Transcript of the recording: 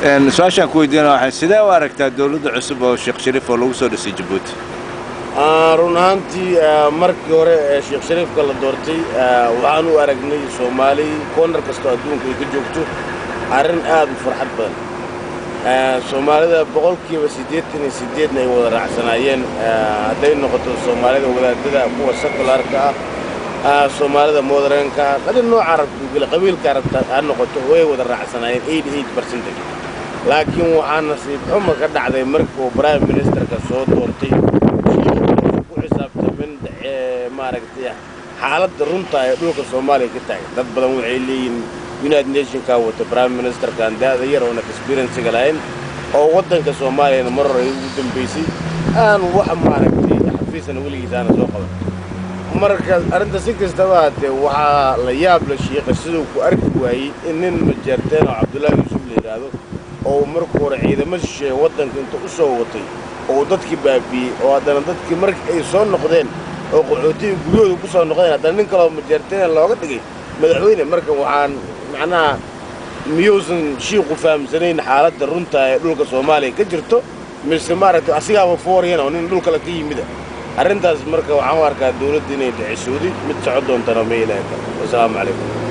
سؤال كويدين واحد سيدا واركت الدولة عصب والشيخ شريف ولو صار سي جيبوتي run ahaantii markii hore Sheekh Shariifka la doortay waxaan u aragnay Soomaali corner kasta adduunka ay ka joogto arrin aad u farxad badan Soomaalida boqolkiiba 88 ay wada raacsanaayeen haday noqoto Soomaalida wadaadada kuwa sekularka Soomaalida modernka qad nooc arabka qabiilka arabta aan noqoto way wada raacsanaayeen 88% laakiin waxaan nasiib xumo ka dhacday markii Prime Ministerka soo doortay maaragtay xaaladda runta ee dhulka Soomaaliya ka taagan dad badan waxay leeyihiin United Nations ka wata Prime Minister kan daada yar oo experience galeen oo wadanka Soomaaliya mar hore ugu dambeysay aan wax maaragtay xafiisan waligiisana soo qaban marka arinta si kastaba waxa la yaab la sheekh sidoo ku arki waayay in nin majarteen oo Cabdullaahi Yuusuf leeyahay oo markii hore ciidamada shisheeye wadanka inta u soo watay oo dadkii baabiyay oo hadana dadkii markii ay soo noqdeen oo qaxootiga guriyooda ku soo noqdeen hadana nin kale oo majarteen looga dhigay madaxweyne marka waxaan macnaha miyuusan shiiqu fahamsanayn xaaladda runta ee dhulka Soomaaliya ka jirto mise maaragtay asigaaba fooriyana oo nin dhulka la ka yimid arrintaas marka waxaan u arkaa dawladda inay dhicisoodi mid socod doontana ma ilaahay. Assalaamu calaykum.